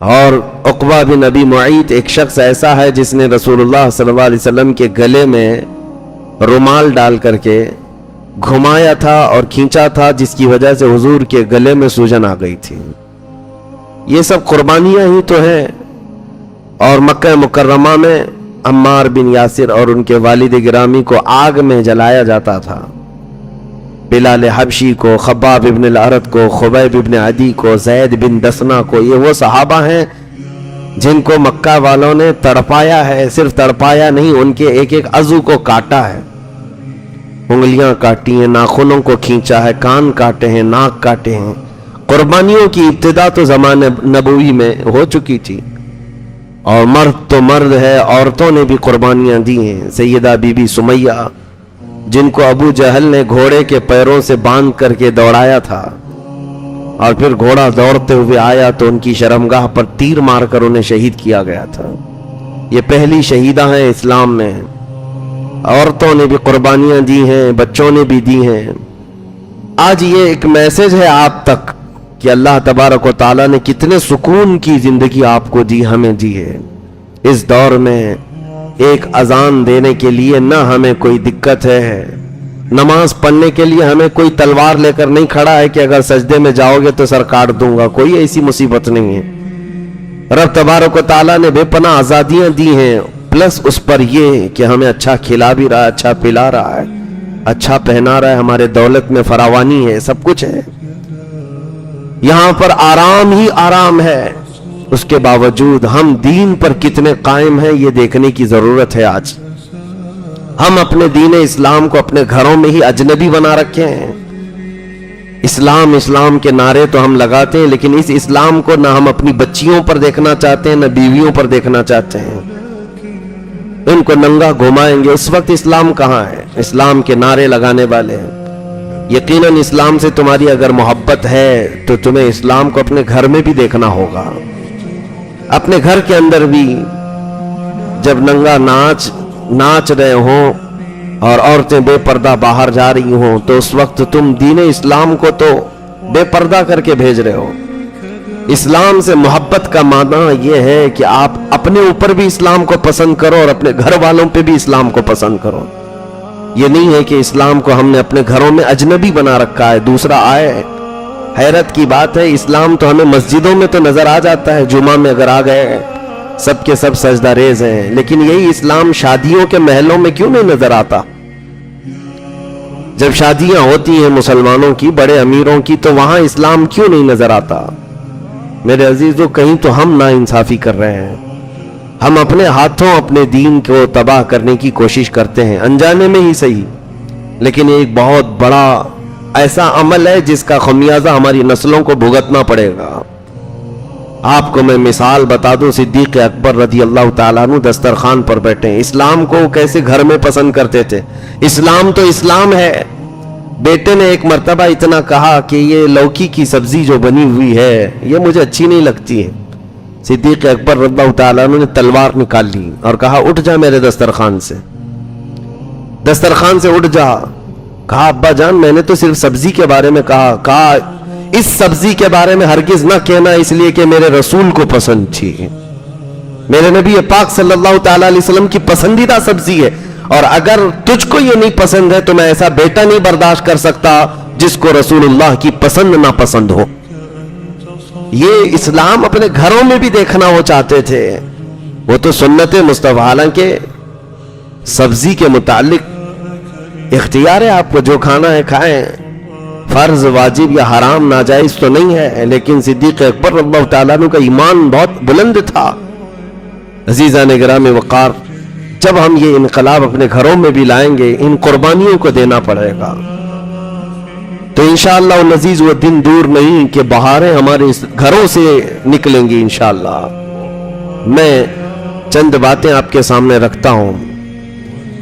اور عقبہ بن ابی معیط ایک شخص ایسا ہے جس نے رسول صلی اللہ علیہ وسلم کے گلے میں رومال ڈال کر کے گھمایا تھا اور کھینچا تھا، جس کی وجہ سے حضور کے گلے میں سوجن آ گئی تھی۔ یہ سب قربانیاں ہی تو ہیں۔ اور مکہ مکرمہ میں عمار بن یاسر اور ان کے والد گرامی کو آگ میں جلایا جاتا تھا، بلال حبشی کو، خباب ابن الارت کو، خبیب ابن عدی کو، زید بن دسنا کو۔ یہ وہ صحابہ ہیں جن کو مکہ والوں نے تڑپایا ہے، صرف تڑپایا نہیں، ان کے ایک ایک عضو کو کاٹا ہے، انگلیاں کاٹی ہیں، ناخنوں کو کھینچا ہے، کان کاٹے ہیں، ناک کاٹے ہیں۔ قربانیوں کی ابتدا تو زمانے نبوی میں ہو چکی تھی، اور مرد تو مرد ہے، عورتوں نے بھی قربانیاں دی ہیں۔ سیدہ بی بی سمیہ جن کو ابو جہل نے گھوڑے کے پیروں سے باندھ کر کے دوڑایا تھا، اور پھر گھوڑا دوڑتے ہوئے آیا تو ان کی شرمگاہ پر تیر مار کر انہیں شہید کیا گیا تھا۔ یہ پہلی شہیدہ ہیں اسلام میں۔ عورتوں نے بھی قربانیاں دی ہیں، بچوں نے بھی دی ہیں۔ آج یہ ایک میسج ہے آپ تک کہ اللہ تبارک و تعالیٰ نے کتنے سکون کی زندگی آپ کو دی، ہمیں دی ہے۔ اس دور میں ایک اذان دینے کے لیے نہ ہمیں کوئی دقت ہے، نماز پڑھنے کے لیے ہمیں کوئی تلوار لے کر نہیں کھڑا ہے کہ اگر سجدے میں جاؤ گے تو سر کاٹ دوں گا، کوئی ایسی مصیبت نہیں ہے۔ رب تبارک و تعالیٰ نے بے پناہ آزادیاں دی ہیں، پلس اس پر یہ کہ ہمیں اچھا کھلا بھی رہا ہے، اچھا پلا رہا ہے، اچھا پہنا رہا ہے، ہمارے دولت میں فراوانی ہے، سب کچھ ہے، یہاں پر آرام ہی آرام ہے۔ اس کے باوجود ہم دین پر کتنے قائم ہیں یہ دیکھنے کی ضرورت ہے۔ آج ہم اپنے دین اسلام کو اپنے گھروں میں ہی اجنبی بنا رکھے ہیں۔ اسلام اسلام کے نعرے تو ہم لگاتے ہیں، لیکن اس اسلام کو نہ ہم اپنی بچیوں پر دیکھنا چاہتے ہیں، نہ بیویوں پر دیکھنا چاہتے ہیں۔ ان کو ننگا گھمائیں گے، اس وقت اسلام کہاں ہے؟ اسلام کے نعرے لگانے والے ہیں۔ یقیناً اسلام سے تمہاری اگر محبت ہے تو تمہیں اسلام کو اپنے گھر میں بھی دیکھنا ہوگا، اپنے گھر کے اندر بھی۔ جب ننگا ناچ رہے ہوں اور عورتیں بے پردہ باہر جا رہی ہوں تو اس وقت تم دین اسلام کو تو بے پردہ کر کے بھیج رہے ہو۔ اسلام سے محبت کا معنی یہ ہے کہ آپ اپنے اوپر بھی اسلام کو پسند کرو اور اپنے گھر والوں پہ بھی اسلام کو پسند کرو۔ یہ نہیں ہے کہ اسلام کو ہم نے اپنے گھروں میں اجنبی بنا رکھا ہے، دوسرا آئے۔ حیرت کی بات ہے، اسلام تو ہمیں مسجدوں میں تو نظر آ جاتا ہے، جمعہ میں اگر آ گئے سب کے سب سجدہ ریز ہیں، لیکن یہی اسلام شادیوں کے محلوں میں کیوں نہیں نظر آتا؟ جب شادیاں ہوتی ہیں مسلمانوں کی، بڑے امیروں کی، تو وہاں اسلام کیوں نہیں نظر آتا؟ میرے عزیزو، کہیں تو ہم ناانصافی کر رہے ہیں، ہم اپنے ہاتھوں اپنے دین کو تباہ کرنے کی کوشش کرتے ہیں، انجانے میں ہی صحیح، لیکن یہ ایک بہت بڑا ایسا عمل ہے جس کا خمیازہ ہماری نسلوں کو بھگتنا پڑے گا۔ آپ کو میں مثال بتا دوں، صدیق اکبر رضی اللہ تعالیٰ عنہ دسترخوان پر بیٹھے ہیں، اسلام کو کیسے گھر میں پسند کرتے تھے۔ اسلام تو اسلام ہے۔ بیٹے نے ایک مرتبہ اتنا کہا کہ یہ لوکی کی سبزی جو بنی ہوئی ہے یہ مجھے اچھی نہیں لگتی ہے۔ صدیق اکبر رضی اللہ تعالیٰ عنہ نے تلوار نکال لی اور کہا اٹھ جا میرے دسترخوان سے، دسترخوان سے اٹھ جا۔ کہا ابا جان میں نے تو صرف سبزی کے بارے میں کہا اس سبزی کے بارے میں ہرگز نہ کہنا، اس لیے کہ میرے رسول کو پسند تھی، میرے نبی پاک صلی اللہ تعالی علیہ وسلم کی پسندیدہ سبزی ہے، اور اگر تجھ کو یہ نہیں پسند ہے تو میں ایسا بیٹا نہیں برداشت کر سکتا جس کو رسول اللہ کی پسند نہ پسند ہو۔ یہ اسلام اپنے گھروں میں بھی دیکھنا وہ چاہتے تھے۔ وہ تو سنت مصطفیٰ، حالانکہ سبزی کے متعلق اختیار ہے، آپ کو جو کھانا ہے کھائیں، فرض واجب یا حرام ناجائز تو نہیں ہے، لیکن صدیق اکبر رضی اللہ تعالیٰ عنہ کا ایمان بہت بلند تھا۔ عزیزان گرامی وقار، جب ہم یہ انقلاب اپنے گھروں میں بھی لائیں گے، ان قربانیوں کو دینا پڑے گا، تو انشاءاللہ العزیز وہ دن دور نہیں کہ بہاریں ہمارے گھروں سے نکلیں گی انشاءاللہ۔ میں چند باتیں آپ کے سامنے رکھتا ہوں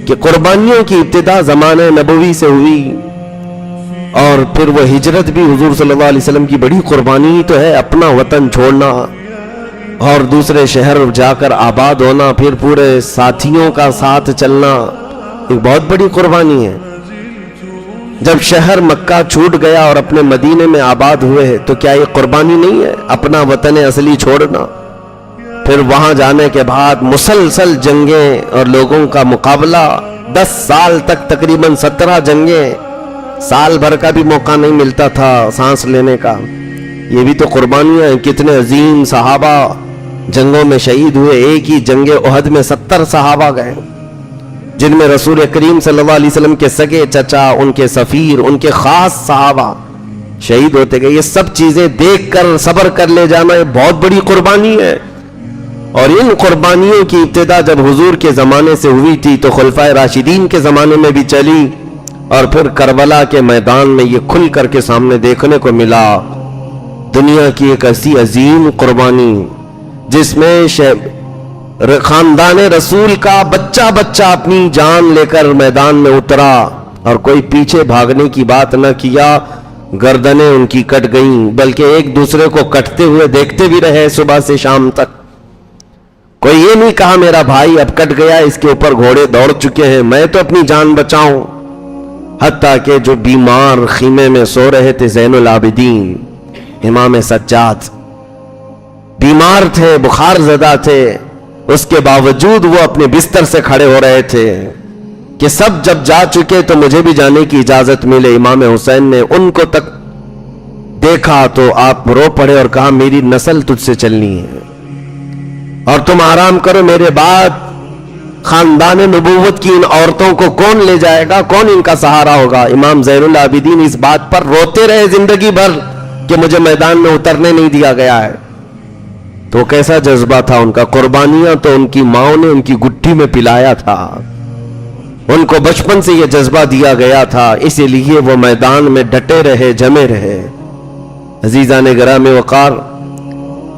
کہ قربانیوں کی ابتدا زمانہ نبوی سے ہوئی، اور پھر وہ ہجرت بھی حضور صلی اللہ علیہ وسلم کی بڑی قربانی تو ہے، اپنا وطن چھوڑنا اور دوسرے شہر جا کر آباد ہونا، پھر پورے ساتھیوں کا ساتھ چلنا، ایک بہت بڑی قربانی ہے۔ جب شہر مکہ چھوٹ گیا اور اپنے مدینے میں آباد ہوئے تو کیا یہ قربانی نہیں ہے، اپنا وطن اصلی چھوڑنا؟ پھر وہاں جانے کے بعد مسلسل جنگیں اور لوگوں کا مقابلہ، 10 سال تک تقریباً 17 جنگیں، سال بھر کا بھی موقع نہیں ملتا تھا سانس لینے کا. یہ بھی تو قربانیاں ہیں. کتنے عظیم صحابہ جنگوں میں شہید ہوئے. ایک ہی جنگ احد میں 70 صحابہ گئے، جن میں رسول کریم صلی اللہ علیہ وسلم کے سگے چچا، ان کے سفیر، ان کے خاص صحابہ شہید ہوتے گئے. یہ سب چیزیں دیکھ کر صبر کر لے جانا یہ بہت بڑی قربانی ہے. اور ان قربانیوں کی ابتدا جب حضور کے زمانے سے ہوئی تھی تو خلفائے راشدین کے زمانے میں بھی چلی، اور پھر کربلا کے میدان میں یہ کھل کر کے سامنے دیکھنے کو ملا. دنیا کی ایک ایسی عظیم قربانی جس میں خاندان رسول کا بچہ بچہ اپنی جان لے کر میدان میں اترا، اور کوئی پیچھے بھاگنے کی بات نہ کیا. گردنیں ان کی کٹ گئیں، بلکہ ایک دوسرے کو کٹتے ہوئے دیکھتے بھی رہے صبح سے شام تک. کوئی یہ نہیں کہا میرا بھائی اب کٹ گیا، اس کے اوپر گھوڑے دوڑ چکے ہیں، میں تو اپنی جان بچاؤں. حتیٰ کہ جو بیمار خیمے میں سو رہے تھے، زین العابدین امام سجاد بیمار تھے، بخار زدہ تھے، اس کے باوجود وہ اپنے بستر سے کھڑے ہو رہے تھے کہ سب جب جا چکے تو مجھے بھی جانے کی اجازت ملے. امام حسین نے ان کو تک دیکھا تو آپ رو پڑے اور کہا میری نسل تجھ سے چلنی ہے اور تم آرام کرو، میرے بعد خاندان نبوت کی ان عورتوں کو کون لے جائے گا، کون ان کا سہارا ہوگا. امام زین العابدین اس بات پر روتے رہے زندگی بھر کہ مجھے میدان میں اترنے نہیں دیا گیا ہے. تو کیسا جذبہ تھا ان کا. قربانیاں تو ان کی ماں نے ان کی گٹھی میں پلایا تھا، ان کو بچپن سے یہ جذبہ دیا گیا تھا، اسی لیے وہ میدان میں ڈٹے رہے، جمے رہے. عزیزان گرامی وقار،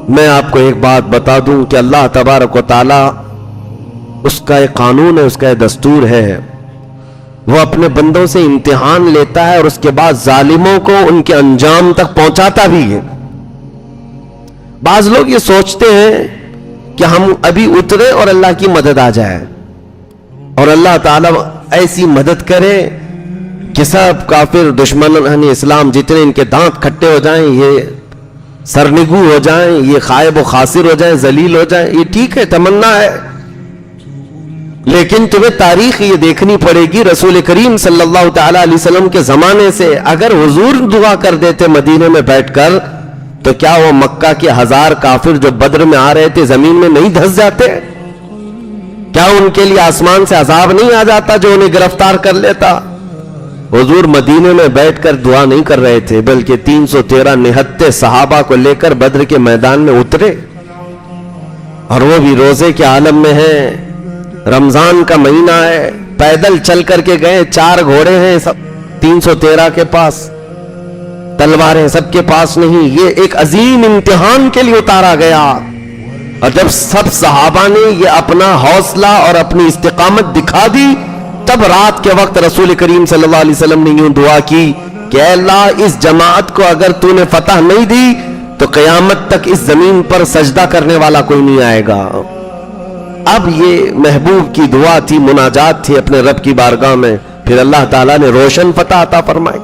میں آپ کو ایک بات بتا دوں کہ اللہ تبارک و تعالی اس کا ایک قانون ہے، اس کا ایک دستور ہے. وہ اپنے بندوں سے امتحان لیتا ہے اور اس کے بعد ظالموں کو ان کے انجام تک پہنچاتا بھی ہے. بعض لوگ یہ سوچتے ہیں کہ ہم ابھی اترے اور اللہ کی مدد آ جائے اور اللہ تعالیٰ ایسی مدد کرے کہ سب کافر دشمنان اسلام جتنے ان کے دانت کھٹے ہو جائیں، یہ سرنگو ہو جائیں، یہ خائب و خاسر ہو جائیں، ذلیل ہو جائیں. یہ ٹھیک ہے، تمنا ہے، لیکن تمہیں تاریخ یہ دیکھنی پڑے گی. رسول کریم صلی اللہ تعالی علیہ وسلم کے زمانے سے اگر حضور دعا کر دیتے مدینے میں بیٹھ کر تو کیا وہ مکہ کے 1000 کافر جو بدر میں آ رہے تھے زمین میں نہیں دھس جاتے؟ کیا ان کے لیے آسمان سے عذاب نہیں آ جاتا جو انہیں گرفتار کر لیتا؟ حضور مدینے میں بیٹھ کر دعا نہیں کر رہے تھے، بلکہ 313 نہتے صحابہ کو لے کر بدر کے میدان میں اترے، اور وہ بھی روزے کے عالم میں ہیں. رمضان کا مہینہ ہے، پیدل چل کر کے گئے، 4 گھوڑے ہیں سب 313 کے پاس، تلواریں سب کے پاس نہیں. یہ ایک عظیم امتحان کے لیے اتارا گیا. اور جب سب صحابہ نے یہ اپنا حوصلہ اور اپنی استقامت دکھا دی، تب رات کے وقت رسول کریم صلی اللہ علیہ وسلم نے یوں دعا کی کہ اے اللہ اس جماعت کو اگر تو نے فتح نہیں دی تو قیامت تک اس زمین پر سجدہ کرنے والا کوئی نہیں آئے گا. اب یہ محبوب کی دعا تھی، مناجات تھی اپنے رب کی بارگاہ میں. پھر اللہ تعالیٰ نے روشن فتح عطا فرمائی.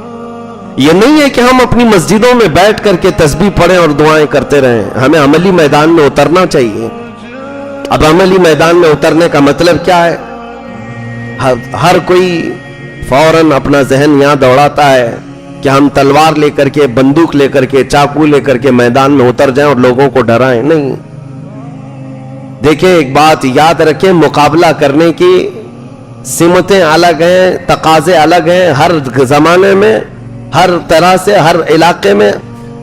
یہ نہیں ہے کہ ہم اپنی مسجدوں میں بیٹھ کر کے تسبیح پڑھیں اور دعائیں کرتے رہیں، ہمیں عملی میدان میں اترنا چاہیے. اب عملی میدان میں اترنے کا مطلب کیا ہے؟ ہر کوئی فوراً اپنا ذہن یہاں دوڑاتا ہے کہ ہم تلوار لے کر کے، بندوق لے کر کے، چاقو لے کر کے میدان میں اتر جائیں اور لوگوں کو ڈرائیں. نہیں، دیکھیں ایک بات یاد رکھیں، مقابلہ کرنے کی سمتیں الگ ہیں، تقاضے الگ ہیں. ہر زمانے میں، ہر طرح سے، ہر علاقے میں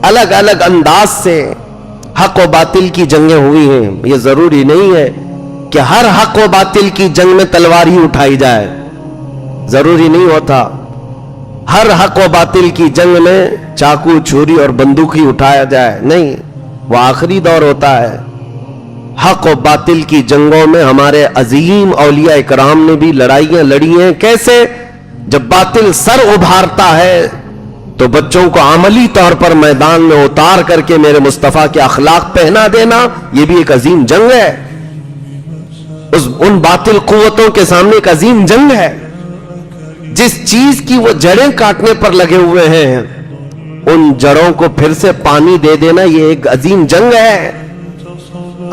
الگ الگ انداز سے حق و باطل کی جنگیں ہوئی ہیں. یہ ضروری نہیں ہے کہ ہر حق و باطل کی جنگ میں تلوار ہی اٹھائی جائے، ضروری نہیں ہوتا. ہر حق و باطل کی جنگ میں چاقو، چھری اور بندوق ہی اٹھایا جائے، نہیں، وہ آخری دور ہوتا ہے. حق و باطل کی جنگوں میں ہمارے عظیم اولیاء اکرام نے بھی لڑائیاں لڑی ہیں. کیسے؟ جب باطل سر ابھارتا ہے تو بچوں کو عملی طور پر میدان میں اتار کر کے میرے مصطفیٰ کے اخلاق پہنا دینا، یہ بھی ایک عظیم جنگ ہے. ان باطل قوتوں کے سامنے ایک عظیم جنگ ہے. جس چیز کی وہ جڑیں کاٹنے پر لگے ہوئے ہیں، ان جڑوں کو پھر سے پانی دے دینا، یہ ایک عظیم جنگ ہے.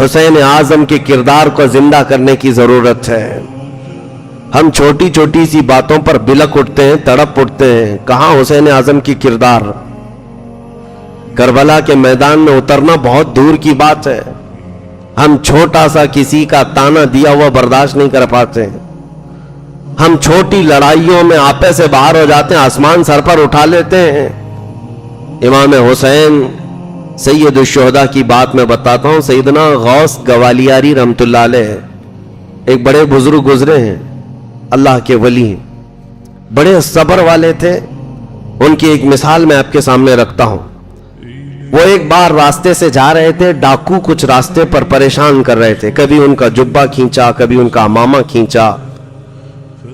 حسین اعظم کے کردار کو زندہ کرنے کی ضرورت ہے. ہم چھوٹی چھوٹی سی باتوں پر بلک اٹھتے ہیں, تڑپ اٹھتے ہیں. کہاں حسین اعظم کی کردار؟ کربلا کے میدان میں اترنا بہت دور کی بات ہے. ہم چھوٹا سا کسی کا تانا دیا ہوا برداشت نہیں کر پاتے. ہم چھوٹی لڑائیوں میں آپے سے باہر ہو جاتے ہیں, آسمان سر پر اٹھا لیتے ہیں. امام حسین سید الشہداء کی بات میں بتاتا ہوں. سیدنا غوث گوالیاری رحمت اللہ علیہ ایک بڑے بزرگ گزرے ہیں, اللہ کے ولی ہیں, بڑے صبر والے تھے. ان کی ایک مثال میں آپ کے سامنے رکھتا ہوں. وہ ایک بار راستے سے جا رہے تھے, ڈاکو کچھ راستے پر پریشان کر رہے تھے. کبھی ان کا جبہ کھینچا, کبھی ان کا امامہ کھینچا.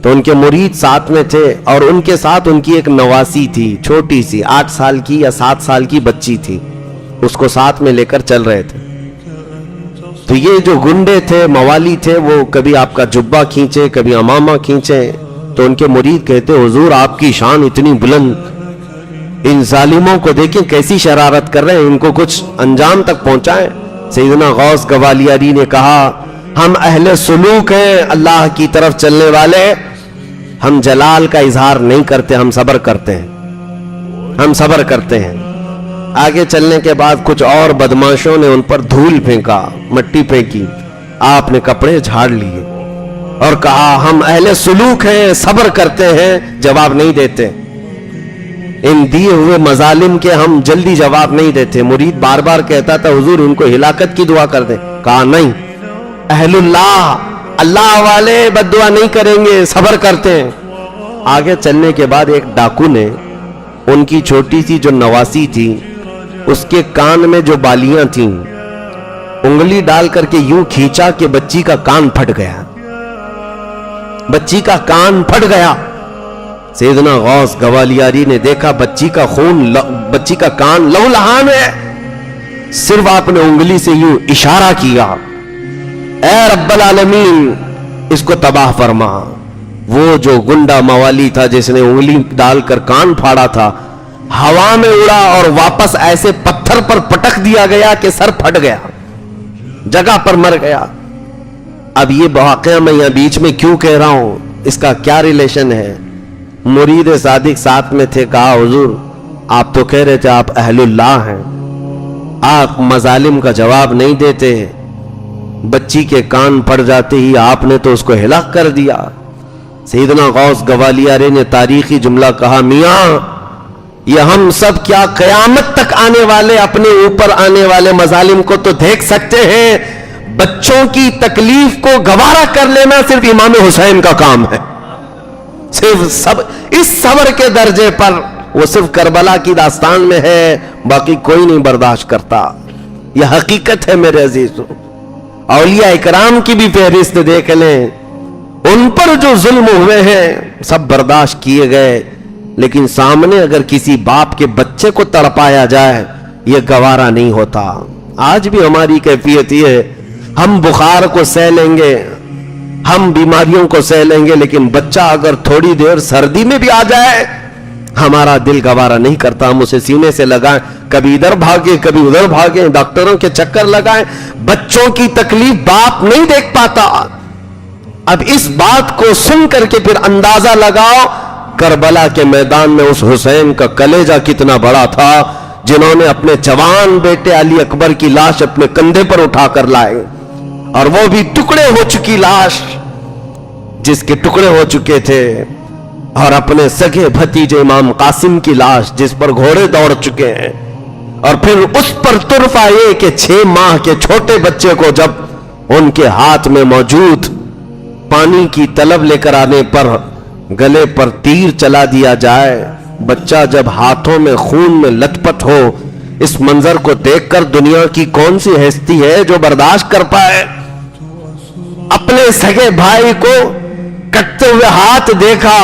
تو ان کے مرید ساتھ میں تھے اور ان کے ساتھ ان کی ایک نواسی تھی, چھوٹی سی 8 سال کی یا 7 سال کی بچی تھی. اس کو ساتھ میں لے کر چل رہے تھے. تو یہ جو گنڈے تھے, موالی تھے, وہ کبھی آپ کا جبہ کھینچے, کبھی امامہ کھینچے. تو ان کے مرید کہتے, حضور آپ کی شان اتنی بلند, ان ظالموں کو دیکھیں کیسی شرارت کر رہے ہیں, ان کو کچھ انجام تک پہنچائیں. سیدنا غوث گوالیاری نے کہا, ہم اہل سلوک ہیں, اللہ کی طرف چلنے والے. ہم جلال کا اظہار نہیں کرتے, ہم صبر کرتے ہیں, ہم صبر کرتے ہیں. آگے چلنے کے بعد کچھ اور بدماشوں نے ان پر دھول پھینکا, مٹی پھینکی. آپ نے کپڑے جھاڑ لیے اور کہا, ہم اہل سلوک ہیں, صبر کرتے ہیں, جواب نہیں دیتے. ان دیے ہوئے مظالم کے ہم جلدی جواب نہیں دیتے. مرید بار بار کہتا تھا, حضور ان کو ہلاکت کی دعا کر دیں. کہا نہیں, اہل اللہ, اللہ والے بد دعا نہیں کریں گے, صبر کرتے ہیں. آگے چلنے کے بعد ایک ڈاکو نے ان کی چھوٹی سی جو نواسی تھی, اس کے کان میں جو بالیاں تھیں, انگلی ڈال کر کے یوں کھینچا کہ بچی کا کان پھٹ گیا. بچی کا کان پھٹ گیا. سیدنا غوث گوالیاری نے دیکھا بچی کا خون, بچی کا کان لہولہان ہے. صرف آپ نے انگلی سے یوں اشارہ کیا, اے رب العالمین اس کو تباہ فرما. وہ جو گنڈا موالی تھا جس نے انگلی ڈال کر کان پھاڑا تھا, ہوا میں اڑا اور واپس ایسے پتھر پر پٹک دیا گیا کہ سر پھٹ گیا, جگہ پر مر گیا. اب یہ واقعہ میں یہاں بیچ میں کیوں کہہ رہا ہوں, اس کا کیا ریلیشن ہے؟ مرید صادق ساتھ میں تھے. کہا, حضور آپ تو کہہ رہے تھے آپ اہل اللہ ہیں, آپ مظالم کا جواب نہیں دیتے. بچی کے کان پھٹ جاتے ہی آپ نے تو اس کو ہلاک کر دیا. سیدنا غوث گوالیاری نے تاریخی جملہ کہا, میاں یہ ہم سب کیا قیامت تک آنے والے, اپنے اوپر آنے والے مظالم کو تو دیکھ سکتے ہیں, بچوں کی تکلیف کو گوارا کر لینا صرف امام حسین کا کام ہے. صرف سب اس صبر کے درجے پر وہ صرف کربلا کی داستان میں ہے, باقی کوئی نہیں برداشت کرتا. یہ حقیقت ہے میرے عزیزو. اولیاء اکرام کی بھی فہرست دیکھ لیں, ان پر جو ظلم ہوئے ہیں سب برداشت کیے گئے, لیکن سامنے اگر کسی باپ کے بچے کو تڑپایا جائے یہ گوارا نہیں ہوتا. آج بھی ہماری کیفیت یہ ہے, ہم بخار کو سہ لیں گے, ہم بیماریوں کو سہ لیں گے, لیکن بچہ اگر تھوڑی دیر سردی میں بھی آ جائے ہمارا دل گوارا نہیں کرتا. ہم اسے سینے سے لگائیں, کبھی ادھر بھاگے کبھی ادھر بھاگے, ڈاکٹروں کے چکر لگائیں, بچوں کی تکلیف باپ نہیں دیکھ پاتا. اب اس بات کو سن کر کے پھر اندازہ لگاؤ کربلا کے میدان میں اس حسین کا کلیجہ کتنا بڑا تھا, جنہوں نے اپنے جوان بیٹے علی اکبر کی لاش اپنے کندھے پر اٹھا کر لائے, اور وہ بھی ٹکڑے ہو چکی لاش, جس کے ٹکڑے ہو چکے تھے, اور اپنے سگے بھتیجے امام قاسم کی لاش جس پر گھوڑے دوڑ چکے ہیں, اور پھر اس پر طرفہ یہ کہ 6 ماہ کے چھوٹے بچے کو جب ان کے ہاتھ میں موجود پانی کی طلب لے کر آنے پر گلے پر تیر چلا دیا جائے, بچہ جب ہاتھوں میں خون میں لت پت ہو, اس منظر کو دیکھ کر دنیا کی کون سی ہستی ہے جو برداشت کر پائے؟ اپنے سگے بھائی کو کٹتے ہوئے ہاتھ دیکھا,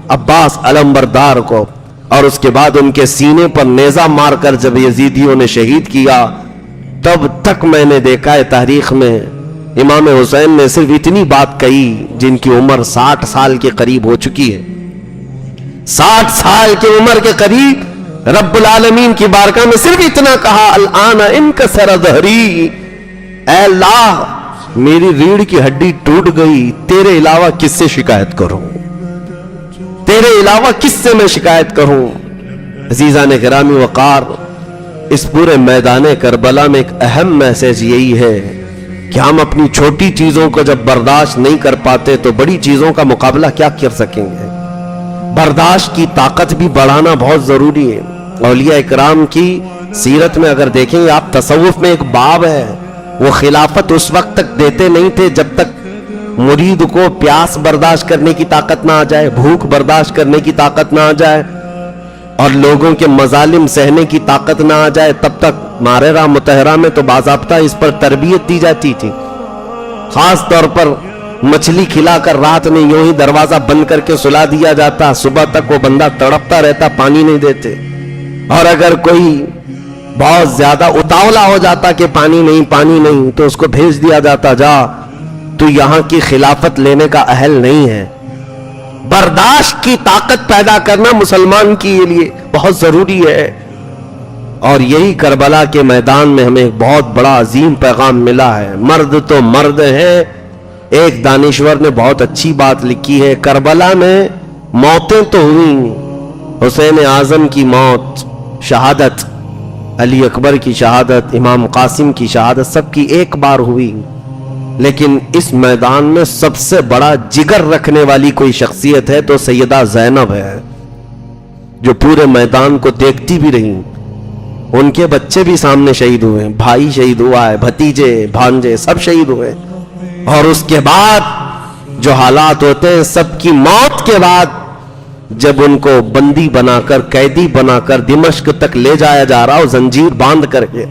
عباس علمبردار کو, اور اس کے بعد ان کے سینے پر نیزہ مار کر جب یزیدیوں نے شہید کیا, تب تک میں نے دیکھا ہے تاریخ میں امام حسین نے صرف اتنی بات کہی, جن کی عمر 60 سال کے قریب ہو چکی ہے, 60 سال کی عمر کے قریب رب العالمین کی بارگاہ میں صرف اتنا کہا الآن انکسر ظہری، اے اللہ میری ریڑھ کی ہڈی ٹوٹ گئی، تیرے علاوہ کس سے شکایت کروں، تیرے علاوہ کس سے میں شکایت کروں۔ عزیزان گرامی وقار، اس پورے میدان کربلا میں ایک اہم میسج یہی ہے کہ ہم اپنی چھوٹی چیزوں کو جب برداشت نہیں کر پاتے تو بڑی چیزوں کا مقابلہ کیا کر سکیں گے۔ برداشت کی طاقت بھی بڑھانا بہت ضروری ہے۔ اولیاء اکرام کی سیرت میں اگر دیکھیں گے آپ، تصوف میں ایک باب ہے، وہ خلافت اس وقت تک دیتے نہیں تھے جب تک مرید کو پیاس برداشت کرنے کی طاقت نہ آ جائے، بھوک برداشت کرنے کی طاقت نہ آ جائے، اور لوگوں کے مظالم سہنے کی طاقت نہ آ جائے، تب تک ماررہ متحرہ میں تو باضابطہ اس پر تربیت دی جاتی تھی۔ خاص طور پر مچھلی کھلا کر رات میں یوں ہی دروازہ بند کر کے سلا دیا جاتا، صبح تک وہ بندہ تڑپتا رہتا، پانی نہیں دیتے، اور اگر کوئی بہت زیادہ اتاولا ہو جاتا کہ پانی نہیں تو اس کو بھیج دیا جاتا، جا تو یہاں کی خلافت لینے کا اہل نہیں ہے۔ برداشت کی طاقت پیدا کرنا مسلمان کے لیے بہت ضروری ہے، اور یہی کربلا کے میدان میں ہمیں ایک بہت بڑا عظیم پیغام ملا ہے۔ مرد تو مرد ہے۔ ایک دانشور نے بہت اچھی بات لکھی ہے، کربلا میں موتیں تو ہوئیں، حسین اعظم کی موت، شہادت، علی اکبر کی شہادت، امام قاسم کی شہادت، سب کی ایک بار ہوئی، لیکن اس میدان میں سب سے بڑا جگر رکھنے والی کوئی شخصیت ہے تو سیدہ زینب ہے، جو پورے میدان کو دیکھتی بھی رہی۔ ان کے بچے بھی سامنے شہید ہوئے، بھائی شہید ہوا ہے، بھتیجے بھانجے سب شہید ہوئے، اور اس کے بعد جو حالات ہوتے ہیں، سب کی موت کے بعد جب ان کو بندی بنا کر، قیدی بنا کر دمشق تک لے جایا جا رہا، اور زنجیر باندھ کر کے،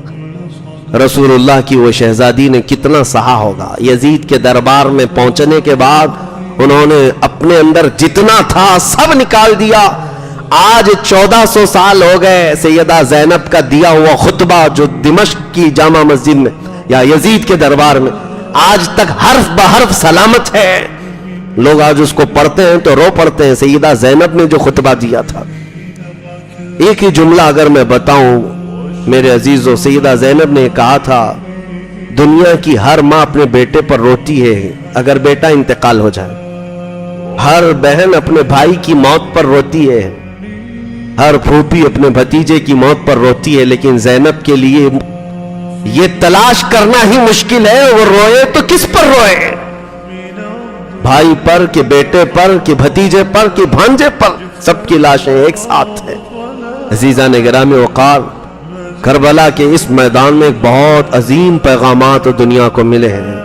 رسول اللہ کی وہ شہزادی نے کتنا سہا ہوگا۔ یزید کے دربار میں پہنچنے کے بعد انہوں نے اپنے اندر جتنا تھا سب نکال دیا۔ آج 1400 سال ہو گئے سیدہ زینب کا دیا ہوا خطبہ جو دمشق کی جامع مسجد میں یا یزید کے دربار میں آج تک حرف بحرف سلامت ہے۔ لوگ آج اس کو پڑھتے ہیں تو رو پڑتے ہیں۔ سیدہ زینب نے جو خطبہ دیا تھا، ایک ہی جملہ اگر میں بتاؤں میرے عزیزو، سیدہ زینب نے کہا تھا، دنیا کی ہر ماں اپنے بیٹے پر روتی ہے اگر بیٹا انتقال ہو جائے، ہر بہن اپنے بھائی کی موت پر روتی ہے، ہر پھوپھی اپنے بھتیجے کی موت پر روتی ہے، لیکن زینب کے لیے یہ تلاش کرنا ہی مشکل ہے وہ روئے تو کس پر روئے، بھائی پر کہ بیٹے پر کہ بھتیجے پر کہ بھانجے پر، سب کی لاشیں ایک ساتھ ہیں۔ عزیزان گرامی وقار، کربلا کے اس میدان میں بہت عظیم پیغامات دنیا کو ملے ہیں،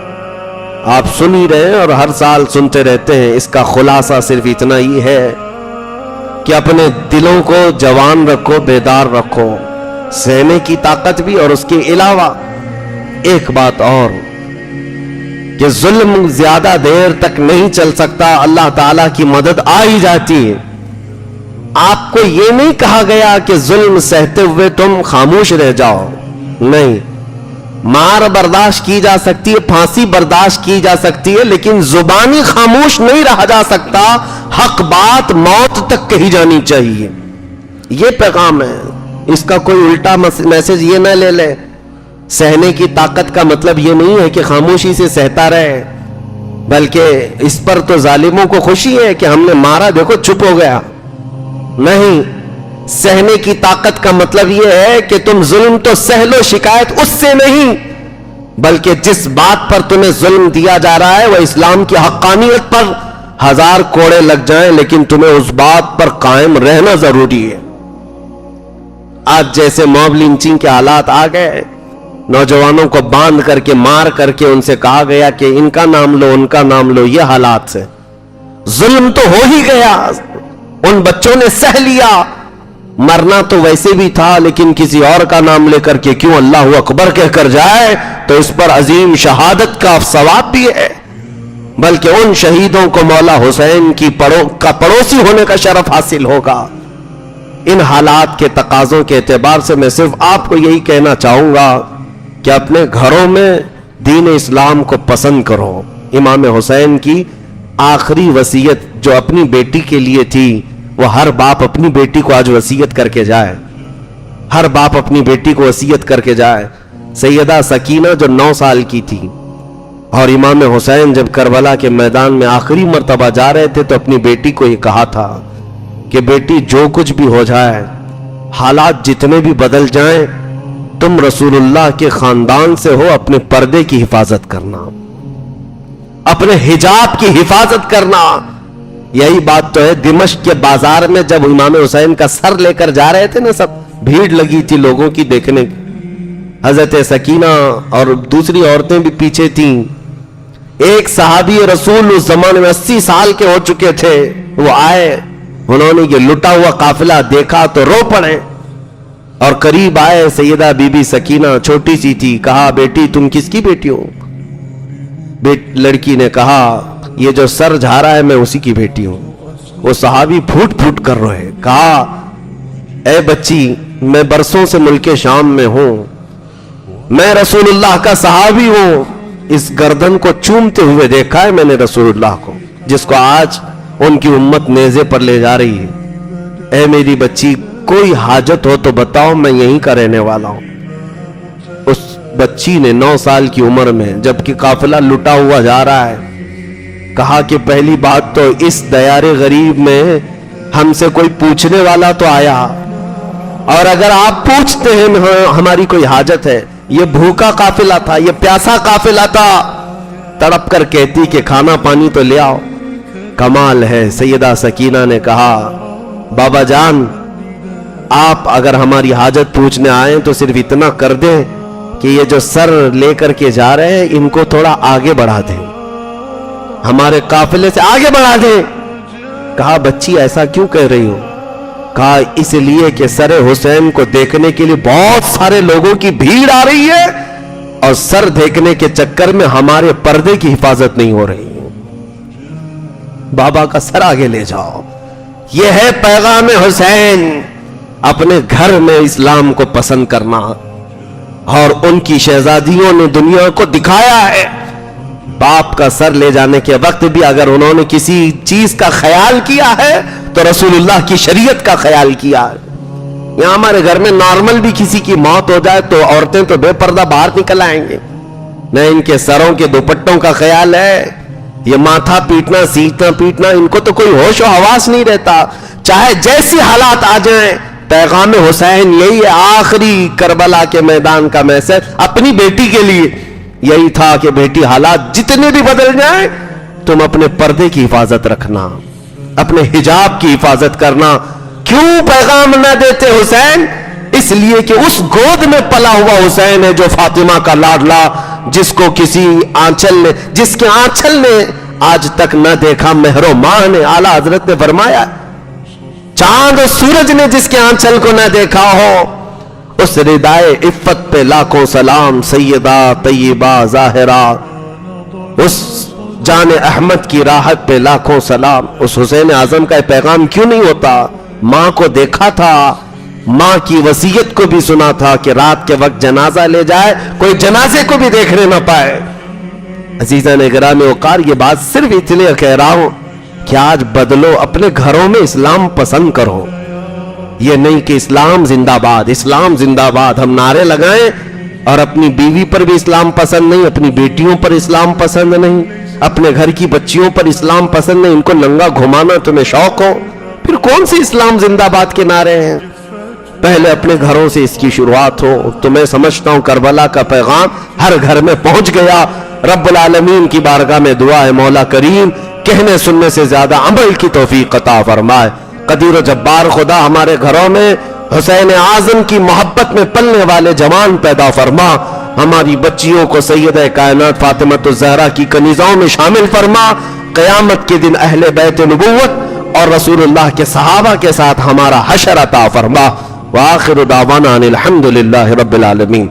آپ سن ہی رہے ہیں اور ہر سال سنتے رہتے ہیں۔ اس کا خلاصہ صرف اتنا ہی ہے کہ اپنے دلوں کو جوان رکھو، بیدار رکھو، سہنے کی طاقت بھی، اور اس کے علاوہ ایک بات اور کہ ظلم زیادہ دیر تک نہیں چل سکتا، اللہ تعالیٰ کی مدد آ ہی جاتی ہے۔ آپ کو یہ نہیں کہا گیا کہ ظلم سہتے ہوئے تم خاموش رہ جاؤ، نہیں، مار برداشت کی جا سکتی ہے، پھانسی برداشت کی جا سکتی ہے، لیکن زبانی خاموش نہیں رہا جا سکتا، حق بات موت تک کہی جانی چاہیے۔ یہ پیغام ہے، اس کا کوئی الٹا میسج یہ نہ لے لے۔ سہنے کی طاقت کا مطلب یہ نہیں ہے کہ خاموشی سے سہتا رہے، بلکہ اس پر تو ظالموں کو خوشی ہے کہ ہم نے مارا، دیکھو چپ ہو گیا، نہیں، سہنے کی طاقت کا مطلب یہ ہے کہ تم ظلم تو سہ لو، شکایت اس سے نہیں، بلکہ جس بات پر تمہیں ظلم دیا جا رہا ہے وہ اسلام کی حقانیت پر 1000 کوڑے لگ جائیں، لیکن تمہیں اس بات پر قائم رہنا ضروری ہے۔ آج جیسے موب لنچنگ کے حالات آ گئے، نوجوانوں کو باندھ کر کے مار کر کے ان سے کہا گیا کہ ان کا نام لو، ان کا نام لو، یہ حالات سے ظلم تو ہو ہی گیا، ان بچوں نے سہ لیا، مرنا تو ویسے بھی تھا، لیکن کسی اور کا نام لے کر کے کیوں اللہ اکبر کہہ کر جائے تو اس پر عظیم شہادت کا ثواب بھی ہے، بلکہ ان شہیدوں کو مولا حسین کی پڑوسی ہونے کا شرف حاصل ہوگا۔ ان حالات کے تقاضوں کے اعتبار سے میں صرف آپ کو یہی کہنا چاہوں گا کہ اپنے گھروں میں دین اسلام کو پسند کرو۔ امام حسین کی آخری وصیت جو اپنی بیٹی کے لیے تھی، وہ ہر باپ اپنی بیٹی کو آج وصیت کر کے جائے ہر باپ اپنی بیٹی کو وصیت کر کے جائے. سیدہ سکینہ جو 9 سال کی تھی اور امام حسین جب کربلا کے میدان میں آخری مرتبہ جا رہے تھے تو اپنی بیٹی کو یہ کہا تھا کہ بیٹی جو کچھ بھی ہو جائے، حالات جتنے بھی بدل جائیں، تم رسول اللہ کے خاندان سے ہو، اپنے پردے کی حفاظت کرنا، اپنے حجاب کی حفاظت کرنا. یہی بات تو ہے دمشق کے بازار میں جب امام حسین کا سر لے کر جا رہے تھے نا، سب بھیڑ لگی تھی لوگوں کی دیکھنے کی. حضرت سکینہ اور دوسری عورتیں بھی پیچھے تھیں. ایک صحابی رسول اس زمانے میں 80 سال کے ہو چکے تھے، وہ آئے، انہوں نے یہ لٹا ہوا قافلہ دیکھا تو رو پڑے اور قریب آئے. سیدہ بی بی سکینہ چھوٹی سی تھی، کہا بیٹی تم کس کی بیٹی ہو؟ لڑکی نے کہا یہ جو سر جھا رہا ہے میں اسی کی بیٹی ہوں. وہ صحابی پھوٹ پھوٹ کر روئے. کہا اے بچی، میں برسوں سے ملک شام میں ہوں، میں رسول اللہ کا صحابی ہوں، اس گردن کو چومتے ہوئے دیکھا ہے میں نے رسول اللہ کو، جس کو آج ان کی امت نیزے پر لے جا رہی ہے. اے میری بچی، کوئی حاجت ہو تو بتاؤ، میں یہیں کا رہنے والا ہوں. اس بچی نے 9 سال کی عمر میں، جبکہ قافلہ لٹا ہوا جا رہا ہے، کہا کہ پہلی بات تو اس دیار غریب میں ہم سے کوئی پوچھنے والا تو آیا، اور اگر آپ پوچھتے ہیں ہماری کوئی حاجت ہے، یہ بھوکا قافلہ تھا، یہ پیاسا قافلہ تھا. تڑپ کر کہتی کہ کھانا پانی تو لے آؤ. کمال ہے. سیدہ سکینہ نے کہا بابا جان، آپ اگر ہماری حاجت پوچھنے آئیں تو صرف اتنا کر دیں کہ یہ جو سر لے کر کے جا رہے ہیں ان کو تھوڑا آگے بڑھا دیں، ہمارے قافلے سے آگے بڑھا دیں. کہا بچی ایسا کیوں کہہ رہی ہو؟ کہا اس لیے کہ سر حسین کو دیکھنے کے لیے بہت سارے لوگوں کی بھیڑ آ رہی ہے اور سر دیکھنے کے چکر میں ہمارے پردے کی حفاظت نہیں ہو رہی. بابا کا سر آگے لے جاؤ. یہ ہے پیغام حسین، اپنے گھر میں اسلام کو پسند کرنا. اور ان کی شہزادیوں نے دنیا کو دکھایا ہے. باپ کا سر لے جانے کے وقت بھی اگر انہوں نے کسی چیز کا خیال کیا ہے تو رسول اللہ کی شریعت کا خیال کیا ہے. یہاں ہمارے گھر میں نارمل بھی کسی کی موت ہو جائے تو عورتیں تو بے پردہ باہر نکل آئیں گے، نہ ان کے سروں کے دوپٹوں کا خیال ہے. یہ ماتھا پیٹنا، سینٹنا پیٹنا، ان کو تو کوئی ہوش و حواس نہیں رہتا. چاہے جیسی حالات آ جائیں، پیغام حسین یہی ہے. آخری کربلا کے میدان کا میسج اپنی بیٹی کے لیے یہی تھا کہ بیٹی حالات جتنے بھی بدل جائیں، تم اپنے پردے کی حفاظت رکھنا، اپنے حجاب کی حفاظت کرنا. کیوں پیغام نہ دیتے حسین؟ اس لیے کہ اس گود میں پلا ہوا حسین ہے جو فاطمہ کا لاڈلا، جس کو کسی آنچل نے، جس کے آنچل نے آج تک نہ دیکھا مہر و ماہ نے. اعلیٰ حضرت نے فرمایا چاند و سورج نے جس کے آنچل کو نہ دیکھا ہو، اس ردائے عفت پہ لاکھوں سلام. سیدہ طیبہ ظاہرہ، اس جان احمد کی راحت پہ لاکھوں سلام. اس حسین اعظم کا پیغام کیوں نہیں ہوتا؟ ماں کو دیکھا تھا، ماں کی وصیت کو بھی سنا تھا کہ رات کے وقت جنازہ لے جائے، کوئی جنازے کو بھی دیکھنے نہ پائے. عزیزان گرامی وقار، یہ بات صرف اس لیے کہہ رہا ہوں کہ آج بدلو، اپنے گھروں میں اسلام پسند کرو. یہ نہیں کہ اسلام زندہ باد، اسلام زندہ باد ہم نعرے لگائیں اور اپنی بیوی پر بھی اسلام پسند نہیں، اپنی بیٹیوں پر اسلام پسند نہیں، اپنے گھر کی بچیوں پر اسلام پسند نہیں، ان کو ننگا گھمانا تمہیں شوق ہو، پھر کون سی اسلام زندہ باد کے نعرے ہیں؟ پہلے اپنے گھروں سے اس کی شروعات ہو. تو میں سمجھتا ہوں کربلا کا پیغام ہر گھر میں پہنچ گیا. رب العالمین کی بارگاہ میں دعا ہے مولا کریم کہنے سننے سے زیادہ عمل کی توفیق عطا فرمائے. قدیر و جبار خدا ہمارے گھروں میں حسین اعظم کی محبت میں پلنے والے جوان پیدا فرما. ہماری بچیوں کو سیدہ کائنات فاطمۃ الزہرا کی کنیزوں میں شامل فرما. قیامت کے دن اہل بیت نبوت اور رسول اللہ کے صحابہ کے ساتھ ہمارا حشر عطا فرما. وآخر دعوانا ان الحمد للہ رب العالمین.